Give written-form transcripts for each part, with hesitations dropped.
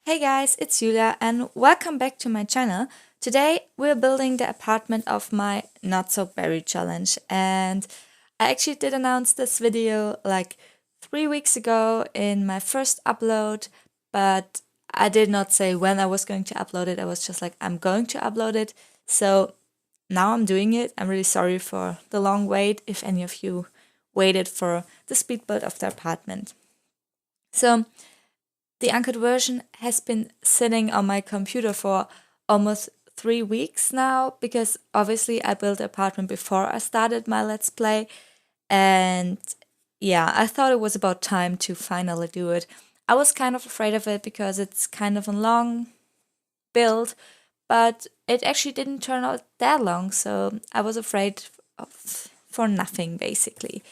Hey guys, it's Julia and welcome back to my channel. Today we're building the apartment of my Not So Berry challenge, and I actually did announce this video like 3 weeks ago in my first upload, but I did not say when I was going to upload it. I was just like, I'm going to upload it. So now I'm doing it. I'm really sorry for the long wait if any of you waited for the speed build of the apartment. So the uncut version has been sitting on my computer for almost 3 weeks now because obviously I built the apartment before I started my Let's Play. And yeah, I thought it was about time to finally do it. I was kind of afraid of it because it's kind of a long build, but it actually didn't turn out that long, so I was afraid for nothing basically.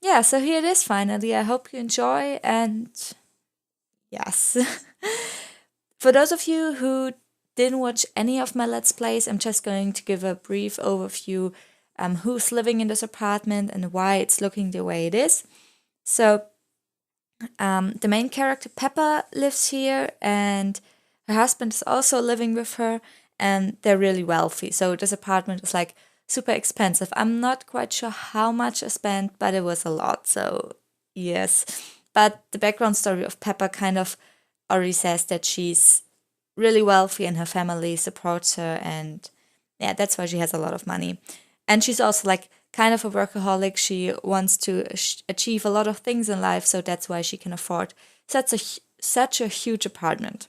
Yeah, so here it is finally. I hope you enjoy, and yes. For those of you who didn't watch any of my Let's Plays, I'm just going to give a brief overview who's living in this apartment and why it's looking the way it is. So, the main character, Peppa, lives here, and her husband is also living with her, and they're really wealthy. So, this apartment is like super expensive. I'm not quite sure how much I spent, but it was a lot. So, yes. But the background story of Peppa kind of already says that she's really wealthy and her family supports her, and yeah, that's why she has a lot of money. And she's also like kind of a workaholic. She wants to achieve a lot of things in life, so that's why she can afford such a huge apartment.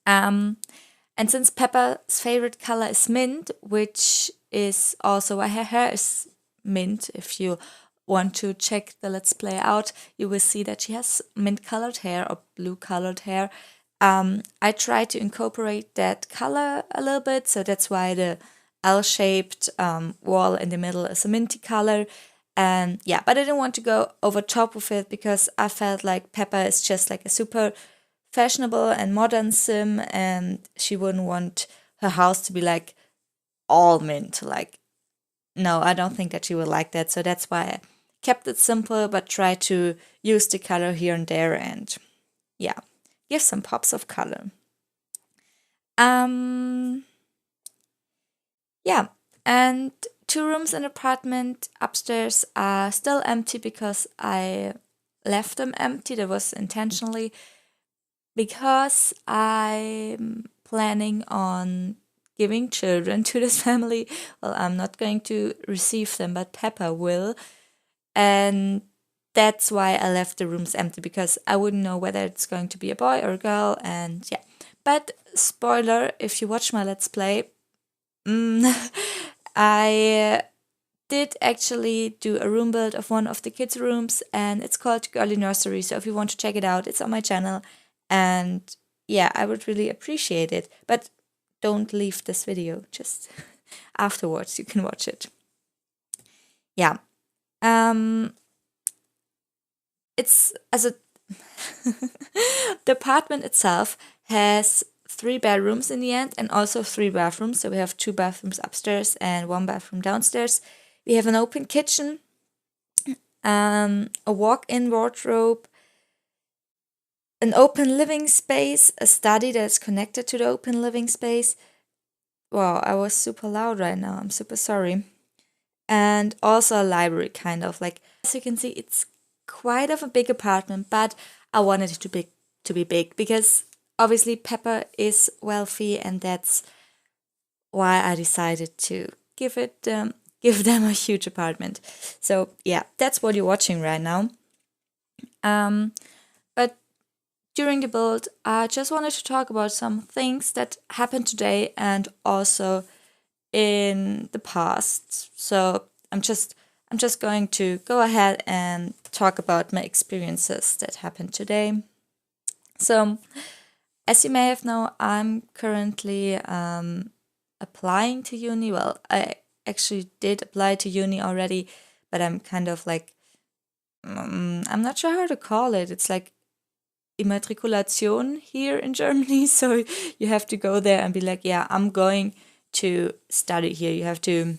And since Peppa's favorite color is mint, which is also why her hair is mint, if you want to check the Let's Play out, you will see that she has mint colored hair or blue colored hair. I try to incorporate that color a little bit, so that's why the L-shaped wall in the middle is a minty color. And yeah, but I didn't want to go over top of it because I felt like Peppa is just like a super fashionable and modern sim, and she wouldn't want her house to be like all mint. Like, no, I don't think that she would like that. So that's why I kept it simple, but tried to use the color here and there, and yeah, give some pops of color. Um, yeah, and 2 rooms in apartment upstairs are still empty because I left them empty. That was intentionally because I'm planning on giving children to this family. Well, I'm not going to receive them, but Peppa will. And that's why I left the rooms empty, because I wouldn't know whether it's going to be a boy or a girl. And yeah. But spoiler, if you watch my Let's Play, I did actually do a room build of one of the kids' rooms, and it's called Girly Nursery. So if you want to check it out, it's on my channel. And yeah, I would really appreciate it. But don't leave this video, just afterwards you can watch it. Yeah. It's as a the apartment itself has 3 bedrooms in the end, and also 3 bathrooms. So we have 2 bathrooms upstairs and 1 bathroom downstairs. We have an open kitchen, a walk-in wardrobe, an open living space, a study that's connected to the open living space. Wow, I was super loud right now. I'm super sorry. And also a library, kind of like, as you can see, it's quite of a big apartment, but I wanted it to be big because obviously Peppa is wealthy, and that's why I decided to give them a huge apartment. So yeah, that's what you're watching right now. But during the build, I just wanted to talk about some things that happened today and also in the past. So I'm just going to go ahead and talk about my experiences that happened today. So, as you may have known, I'm currently applying to uni. Well, I actually did apply to uni already, but I'm kind of like, I'm not sure how to call it. It's like Immatrikulation here in Germany. So you have to go there and be like, yeah, I'm going to study here. You have to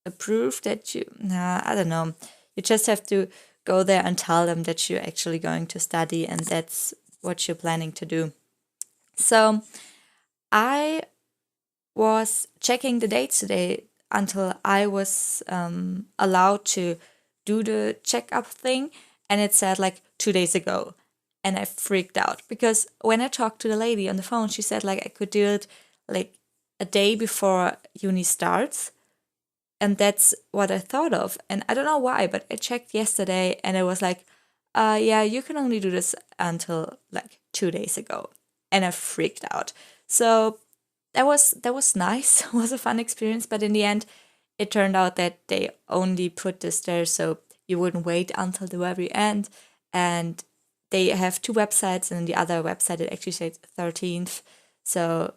approve that I don't know. You just have to go there and tell them that you're actually going to study, and that's what you're planning to do. So I was checking the dates today until I was allowed to do the checkup thing, and it said like 2 days ago. And I freaked out because when I talked to the lady on the phone, she said like I could do it like a day before uni starts. And that's what I thought of. And I don't know why, but I checked yesterday and it was like, yeah, you can only do this until like 2 days ago. And I freaked out. So that was nice. It was a fun experience, but in the end it turned out that they only put this there so you wouldn't wait until the very end. And they have two websites, and the other website it actually says 13th. So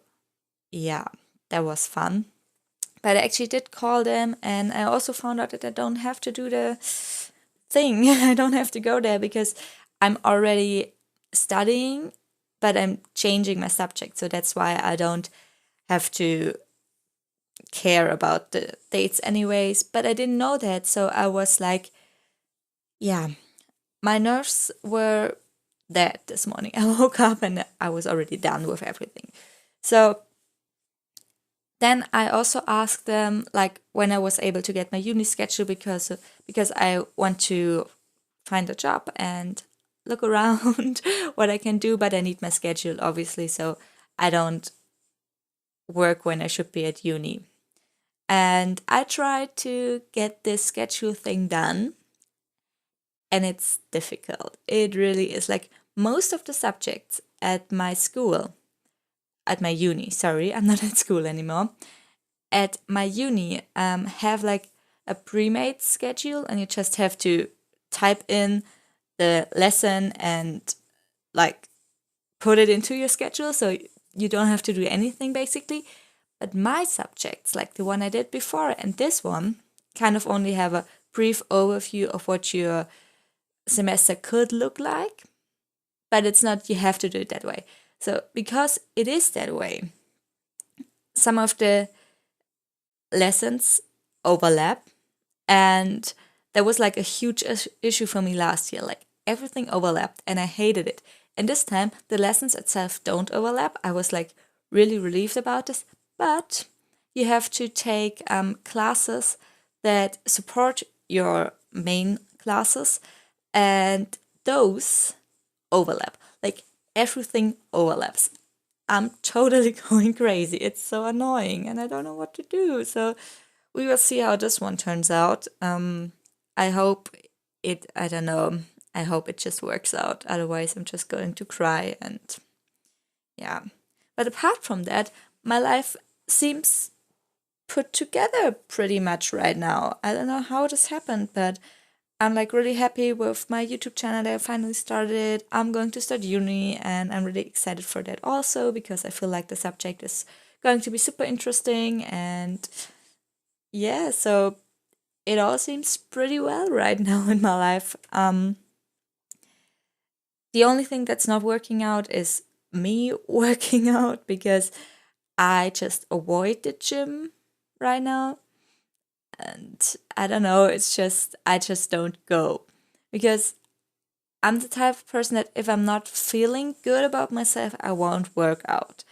yeah, that was fun. But I actually did call them, and I also found out that I don't have to do the thing. I don't have to go there because I'm already studying, but I'm changing my subject. So that's why I don't have to care about the dates anyways. But I didn't know that. So I was like, yeah, my nerves were dead this morning. I woke up and I was already done with everything. So then I also asked them like when I was able to get my uni schedule because I want to find a job and look around what I can do, but I need my schedule obviously, so I don't work when I should be at uni. And I tried to get this schedule thing done, and it's difficult. It really is. Like most of the subjects at my school, at my uni, sorry, I'm not at school anymore. At my uni, have like a pre-made schedule, and you just have to type in the lesson and like put it into your schedule, so you don't have to do anything basically. But my subjects, like the one I did before and this one, kind of only have a brief overview of what your semester could look like, but it's not you have to do it that way. So because it is that way, some of the lessons overlap, and that was like a huge issue for me last year. Like everything overlapped and I hated it. And this time the lessons itself don't overlap. I was like really relieved about this, but you have to take classes that support your main classes, and those overlap. Like everything overlaps. I'm totally going crazy. It's so annoying and I don't know what to do. So we will see how this one turns out. I hope I don't know, I hope it just works out. Otherwise, I'm just going to cry and yeah. But apart from that, my life seems put together pretty much right now. I don't know how this happened, but I'm like really happy with my YouTube channel that I finally started. I'm going to start uni and I'm really excited for that also because I feel like the subject is going to be super interesting, and yeah, so it all seems pretty well right now in my life. The only thing that's not working out is me working out because I just avoid the gym right now. And I don't know, it's just, I just don't go because I'm the type of person that if I'm not feeling good about myself, I won't work out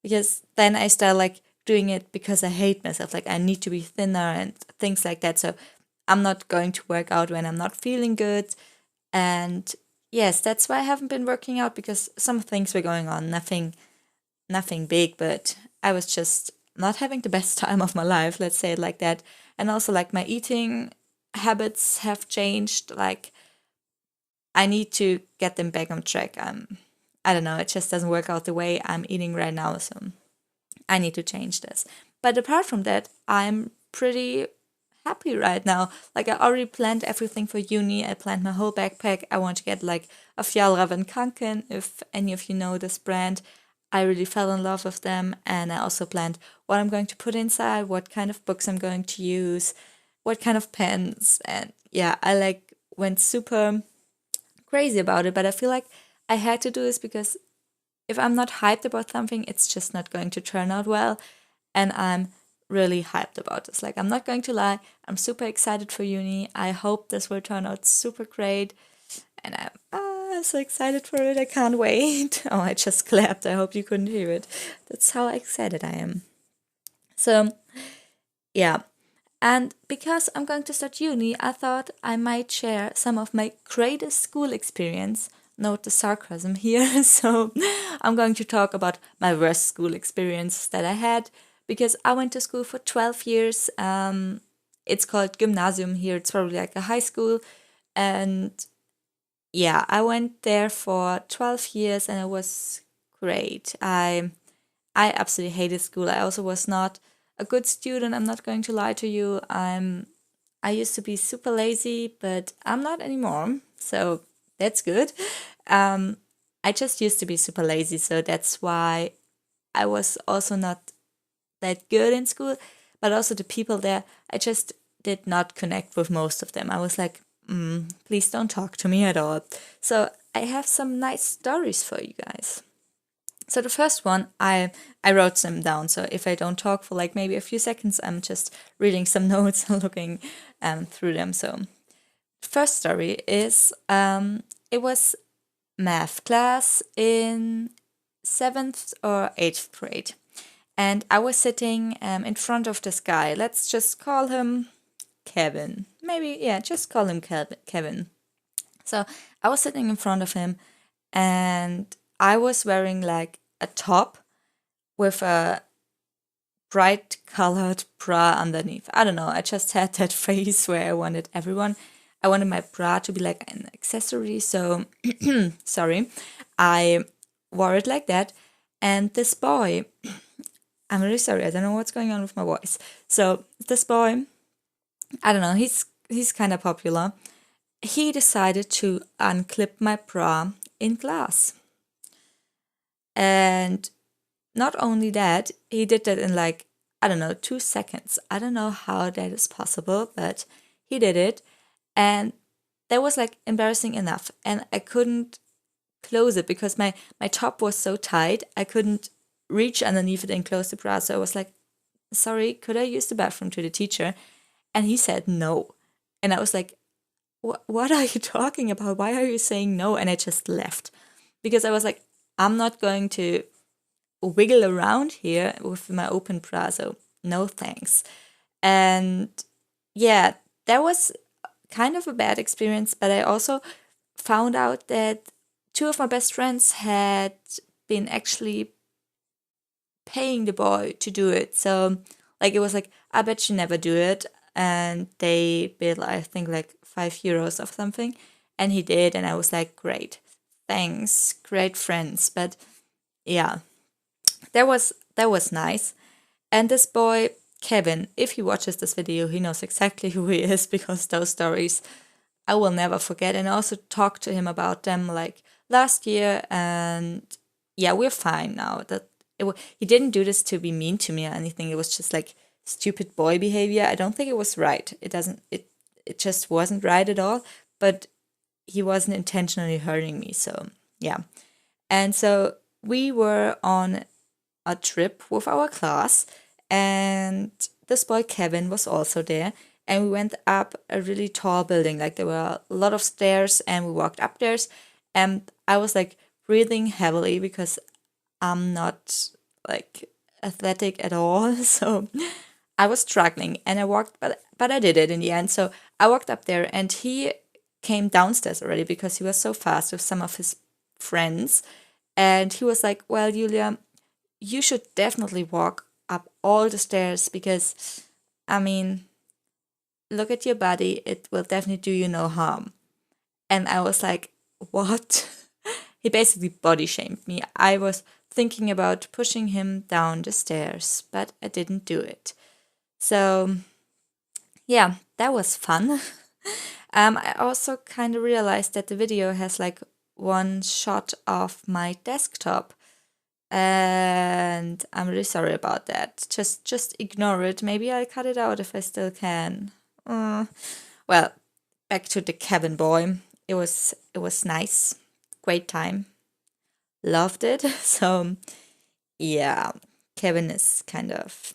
because then I start like doing it because I hate myself. Like I need to be thinner and things like that. So I'm not going to work out when I'm not feeling good. And yes, that's why I haven't been working out because some things were going on. Nothing big, but I was just not having the best time of my life, let's say it like that. And also like my eating habits have changed. Like I need to get them back on track. I don't know, it just doesn't work out the way I'm eating right now, so I need to change this. But apart from that, I'm pretty happy right now. Like I already planned everything for uni. I planned my whole backpack. I want to get like a Fjallraven Kanken, if any of you know this brand. I really fell in love with them, and I also planned what I'm going to put inside, what kind of books I'm going to use, what kind of pens, and yeah, I like went super crazy about it. But I feel like I had to do this because if I'm not hyped about something, it's just not going to turn out well. And I'm really hyped about this. Like, I'm not going to lie, I'm super excited for uni. I hope this will turn out super great. And I'm so excited for it. I can't wait. Oh, I just clapped. I hope you couldn't hear it. That's how excited I am. So, yeah. And because I'm going to start uni, I thought I might share some of my greatest school experience. Note the sarcasm here. So, I'm going to talk about my worst school experience that I had because I went to school for 12 years. It's called Gymnasium here. It's probably like a high school. And yeah, I went there for 12 years and it was great. I absolutely hated school. I also was not a good student. I'm not going to lie to you. I used to be super lazy, but I'm not anymore. So that's good. Um, I just used to be super lazy, so that's why I was also not that good in school. But also the people there, I just did not connect with most of them. I was like, please don't talk to me at all. So I have some nice stories for you guys. So the first one, I wrote them down. So if I don't talk for like maybe a few seconds, I'm just reading some notes and looking through them. So the first story is it was math class in 7th or 8th grade, and I was sitting in front of this guy. Let's just call him Kevin. Maybe, yeah, just call him Kevin. So I was sitting in front of him and I was wearing like a top with a bright colored bra underneath. I don't know, I just had that phase where I wanted my bra to be like an accessory. So, sorry, I wore it like that. And this boy, I'm really sorry, I don't know what's going on with my voice. So, this boy, I don't know, he's kind of popular. He decided to unclip my bra in class. And not only that, he did that in like, I don't know, 2 seconds. I don't know how that is possible, but he did it. And that was like embarrassing enough. And I couldn't close it because my top was so tight. I couldn't reach underneath it and close the bra. So I was like, sorry, could I use the bathroom to the teacher? And he said no. And I was like, what are you talking about? Why are you saying no? And I just left because I was like, I'm not going to wiggle around here with my open bra, so no thanks. And yeah, that was kind of a bad experience, but I also found out that two of my best friends had been actually paying the boy to do it. So like it was like, I bet you never do it. And they bid, I think, like €5 or something. And he did, and I was like, great, thanks, great friends. But yeah, that was nice. And this boy, Kevin, if he watches this video, he knows exactly who he is because those stories I will never forget. And I also talked to him about them like last year, and yeah, we're fine now. He didn't do this to be mean to me or anything. It was just like stupid boy behavior. I don't think it was right. It just wasn't right at all. But he wasn't intentionally hurting me. So yeah, and so we were on a trip with our class, and this boy Kevin was also there. And we went up a really tall building, like there were a lot of stairs, and we walked up stairs. And I was like breathing heavily because I'm not like athletic at all. So I was struggling and I walked, but I did it in the end. So I walked up there and he came downstairs already because he was so fast with some of his friends. And he was like, well, Julia, you should definitely walk up all the stairs because, I mean, look at your body. It will definitely do you no harm. And I was like, what? He basically body shamed me. I was thinking about pushing him down the stairs, but I didn't do it. So, yeah, that was fun. I also kind of realized that the video has like one shot of my desktop, and I'm really sorry about that. Just ignore it. Maybe I'll cut it out if I still can. Well, back to the Kevin boy. It was nice, great time, loved it. So yeah, Kevin is kind of.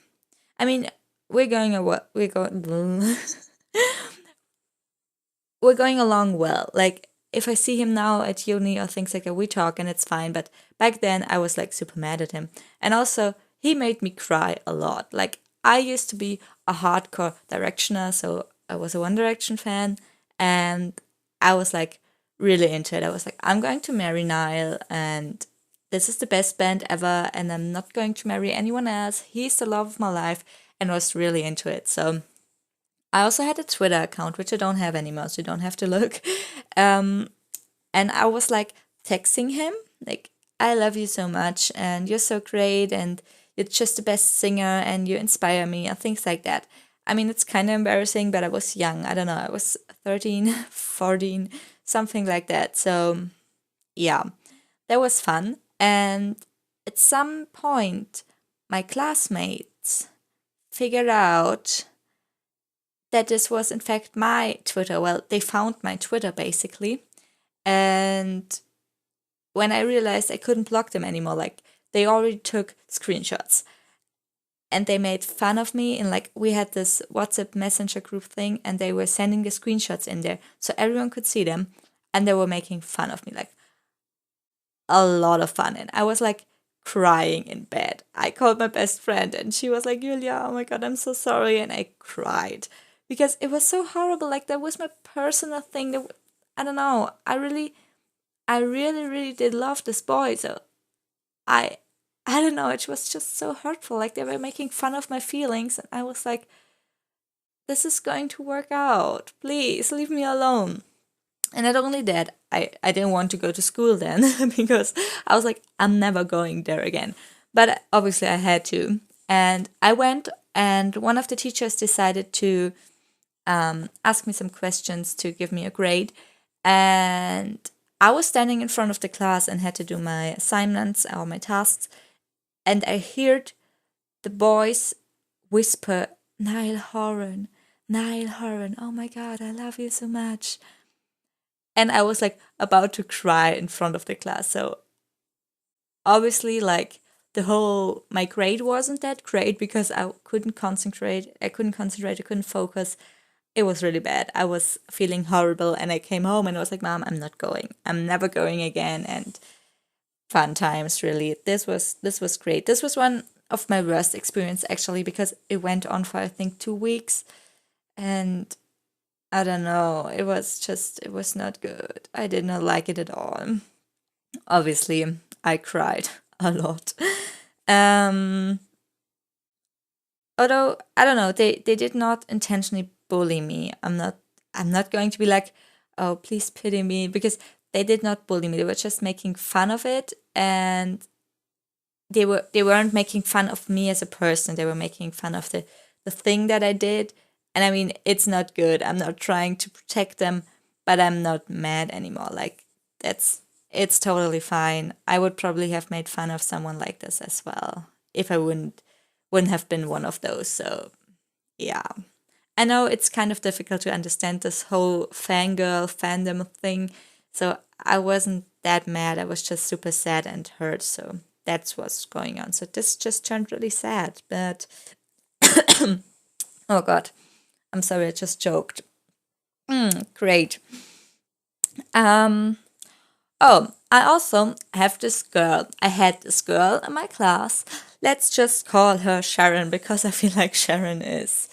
I mean, we're going we're going we're going along well. Like if I see him now at uni or things like that, we talk and it's fine. But back then I was like super mad at him. And also he made me cry a lot. Like I used to be a hardcore Directioner, so I was a One Direction fan, and I was like really into it. I was like, I'm going to marry Niall, and this is the best band ever, and I'm not going to marry anyone else. He's the love of my life, and was really into it. So I also had a Twitter account, which I don't have anymore, so you don't have to look. Um, and I was like texting him, like, I love you so much, and you're so great, and you're just the best singer, and you inspire me, and things like that. I mean, it's kind of embarrassing, but I was young. I don't know. I was 13, 14, something like that. So, yeah, that was fun. And at some point, my classmates figured out that this was, in fact, my Twitter. Well, they found my Twitter, basically. And when I realized I couldn't block them anymore, like they already took screenshots and they made fun of me. And like we had this WhatsApp Messenger group thing, and they were sending the screenshots in there so everyone could see them, and they were making fun of me, like a lot of fun. And I was like crying in bed. I called my best friend, and she was like, Julia, oh my God, I'm so sorry. And I cried because it was so horrible. Like that was my personal thing. I don't know. I really did love this boy. So I I don't know, it was just so hurtful. Like they were making fun of my feelings, and I was like, this is going to work out. Please leave me alone. And not only that, I didn't want to go to school then because I was like, I'm never going there again. But obviously I had to. And I went, and one of the teachers decided to ask me some questions to give me a grade. And I was standing in front of the class and had to do my assignments or my tasks. And I heard the boys whisper, Niall Horan, Niall Horan, oh my God, I love you so much. And I was like about to cry in front of the class. So obviously, like my grade wasn't that great because I couldn't concentrate. I couldn't focus. It was really bad. I was feeling horrible, and I came home and I was like, Mom, I'm not going. I'm never going again. And fun times, really. This was great. This was one of my worst experience actually, because it went on for I think 2 weeks, and I don't know. It was not good. I did not like it at all. Obviously, I cried a lot. Um, Although I don't know, they did not intentionally bully me. I'm not going to be like, oh, please pity me, because they did not bully me. They were just making fun of it, and they weren't making fun of me as a person. They were making fun of the thing that I did. And I mean, it's not good. I'm not trying to protect them, but I'm not mad anymore. Like it's totally fine. I would probably have made fun of someone like this as well if I wouldn't have been one of those. So yeah. I know it's kind of difficult to understand this whole fangirl fandom thing. So I wasn't that mad. I was just super sad and hurt. So that's what's going on. So this just turned really sad. But oh God, I'm sorry, I just choked. Great. Um. Oh, I also have this girl. I had this girl in my class. Let's just call her Sharon, because I feel like Sharon is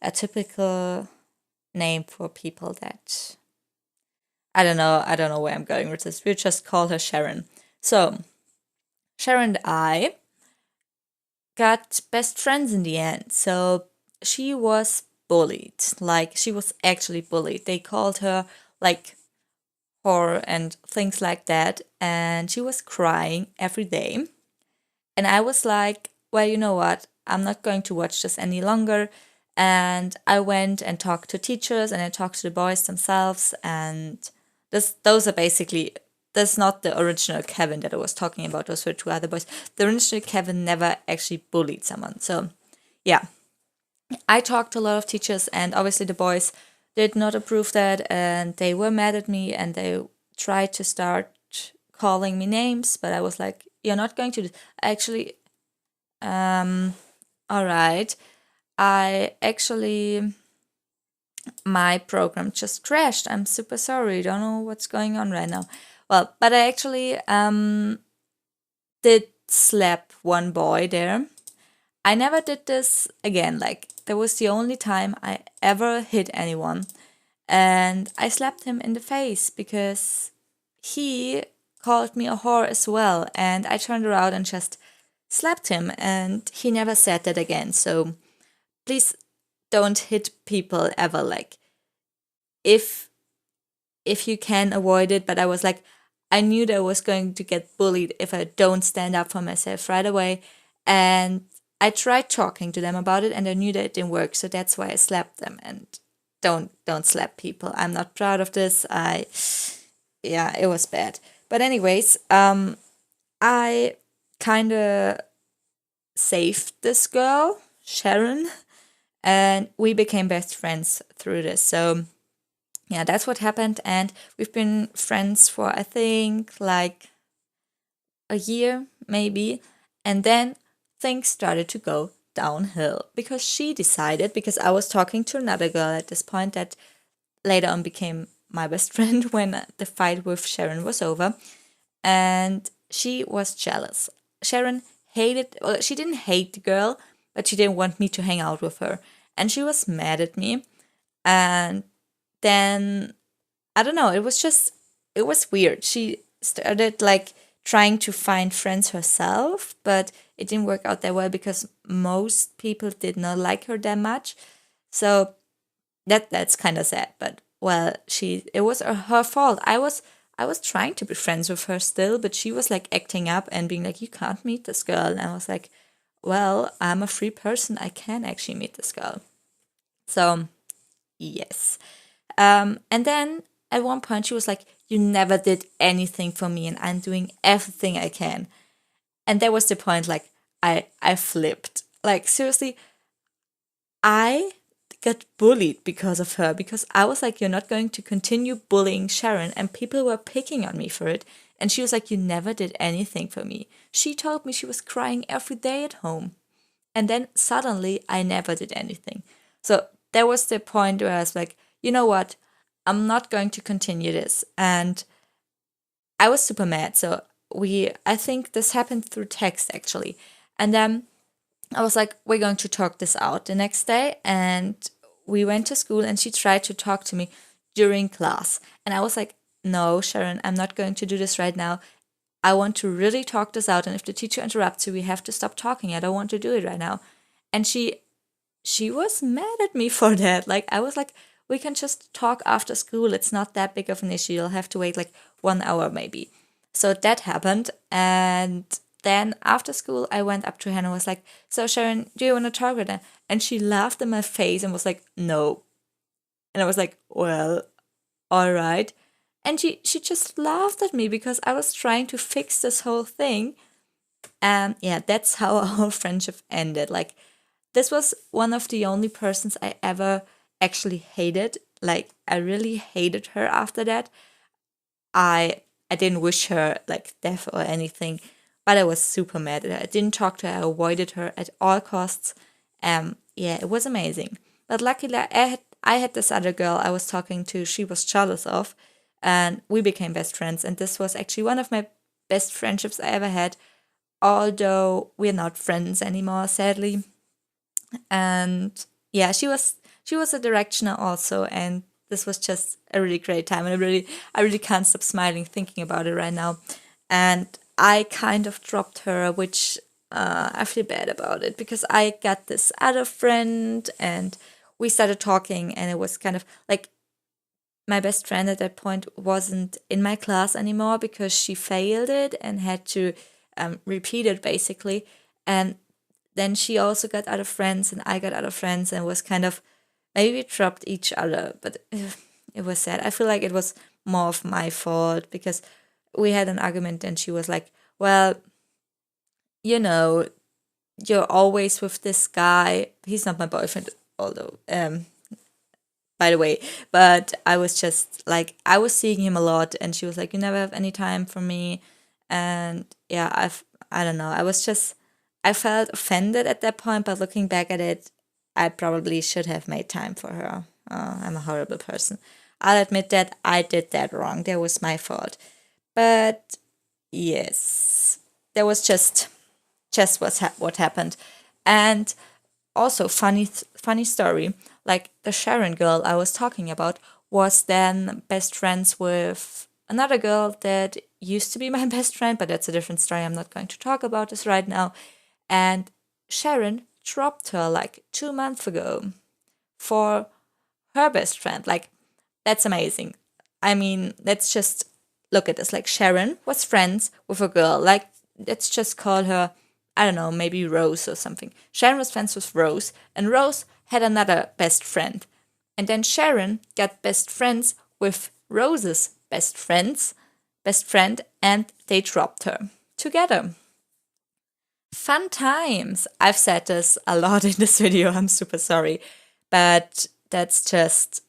a typical name for people that I don't know where I'm going with this. We'll just call her Sharon. So Sharon and I got best friends in the end. So she was bullied. Like she was actually bullied. They called her like whore and things like that. And she was crying every day. And I was like, well, you know what? I'm not going to watch this any longer. And I went and talked to teachers, and I talked to the boys themselves. And those are basically, that's not the original Kevin that I was talking about. Those were two other boys. The original Kevin never actually bullied someone. So yeah, I talked to a lot of teachers, and obviously the boys did not approve that, and they were mad at me, and they tried to start calling me names, but I was like, you're not going to actually all right. I actually my program just crashed. I'm super sorry. Don't know what's going on right now. Well, but I actually did slap one boy there. I never did this again. Like, that was the only time I ever hit anyone. And I slapped him in the face because he called me a whore as well. And I turned around and just slapped him. And he never said that again. So please don't hit people ever. Like, if you can avoid it. But I was like, I knew that I was going to get bullied if I don't stand up for myself right away. And I tried talking to them about it, and I knew that it didn't work. So that's why I slapped them. And don't slap people. I'm not proud of this. Yeah, it was bad. But anyways, I kind of saved this girl, Sharon, and we became best friends through this. So yeah, that's what happened. And we've been friends for, I think, like a year, maybe. And then things started to go downhill because she decided, because I was talking to another girl at this point that later on became my best friend when the fight with Sharon was over. And she was jealous. Sharon hated, well, she didn't hate the girl, but she didn't want me to hang out with her. And she was mad at me. And then I don't know, it was weird. She started like trying to find friends herself, but it didn't work out that well because most people did not like her that much. So that's kind of sad, but well, it was her fault. I was trying to be friends with her still, but she was like acting up and being like, you can't meet this girl. And I was like, well, I'm a free person, I can actually meet this girl. So yes. And then at one point she was like, you never did anything for me and I'm doing everything I can. And that was the point, like, I flipped. Like, seriously, I got bullied because of her, because I was like, you're not going to continue bullying Sharon, and people were picking on me for it. And she was like, you never did anything for me. She told me she was crying every day at home. And then suddenly I never did anything. So that was the point where I was like, you know what? I'm not going to continue this. And I was super mad. So I think this happened through text actually. And then I was like, we're going to talk this out the next day. And we went to school and she tried to talk to me during class. And I was like, no, Sharon, I'm not going to do this right now. I want to really talk this out. And if the teacher interrupts you, we have to stop talking. I don't want to do it right now. And she was mad at me for that. Like, I was like, we can just talk after school. It's not that big of an issue. You'll have to wait like 1 hour maybe. So that happened. And then after school, I went up to her and I was like, so Sharon, do you want to talk with her? And she laughed in my face and was like, no. And I was like, well, all right. And she just laughed at me because I was trying to fix this whole thing. And yeah, that's how our friendship ended. Like, this was one of the only persons I ever actually hated. Like, I really hated her after that. I didn't wish her like death or anything, but I was super mad at her. I didn't talk to her, I avoided her at all costs. Yeah, it was amazing. But luckily I had this other girl I was talking to, she was jealous of, and we became best friends. And this was actually one of my best friendships I ever had, although we're not friends anymore, sadly. And yeah, she was a directioner also, and this was just a really great time, and I really can't stop smiling thinking about it right now. And I kind of dropped her, which I feel bad about it because I got this other friend and we started talking, and it was kind of like my best friend at that point wasn't in my class anymore because she failed it and had to repeat it basically. And then she also got other friends and I got other friends, and was kind of, maybe we dropped each other, but it was sad. I feel like it was more of my fault because we had an argument and she was like, well, you know, you're always with this guy. He's not my boyfriend, although, by the way, but I was just like, I was seeing him a lot, and she was like, you never have any time for me. And yeah, I don't know. I felt offended at that point, but looking back at it, I probably should have made time for her. I'm a horrible person. I'll admit that I did that wrong. That was my fault. But yes, that was just what happened. And also funny story. Like the Sharon girl I was talking about was then best friends with another girl that used to be my best friend, but that's a different story. I'm not going to talk about this right now. And Sharon dropped her like 2 months ago for her best friend. Like, that's amazing. I mean, let's just look at this. Like, Sharon was friends with a girl. Like, let's just call her, I don't know, maybe Rose or something. Sharon was friends with Rose, and Rose had another best friend. And then Sharon got best friends with Rose's best friend, and they dropped her together. Fun times. I've said this a lot in this video. I'm super sorry. But that's just,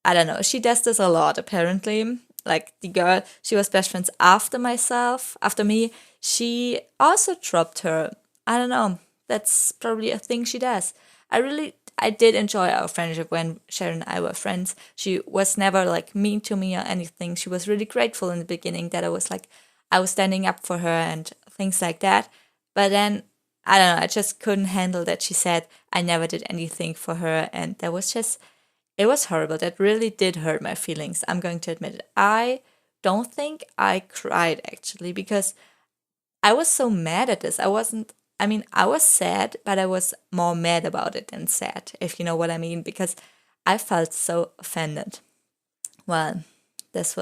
I don't know. She does this a lot, apparently. Like the girl, she was best friends after me. She also dropped her. I don't know. That's probably a thing she does. I did enjoy our friendship when Sharon and I were friends. She was never like mean to me or anything. She was really grateful in the beginning that I was standing up for her and things like that. But then, I don't know, I just couldn't handle that she said I never did anything for her. And that was just, it was horrible. That really did hurt my feelings. I'm going to admit it. I don't think I cried actually because I was so mad at this. I was sad, but I was more mad about it than sad, if you know what I mean, because I felt so offended. Well, it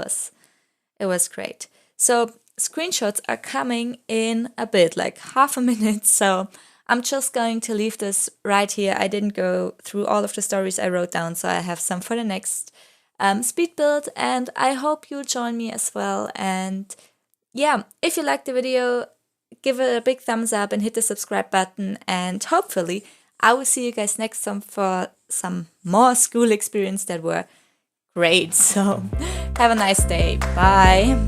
was great. So screenshots are coming in a bit, like half a minute. So I'm just going to leave this right here. I didn't go through all of the stories I wrote down, so I have some for the next speed build, and I hope you'll join me as well. And yeah, if you liked the video, give it a big thumbs up and hit the subscribe button, and hopefully I will see you guys next time for some more school experience that were great. So have a nice day. Bye.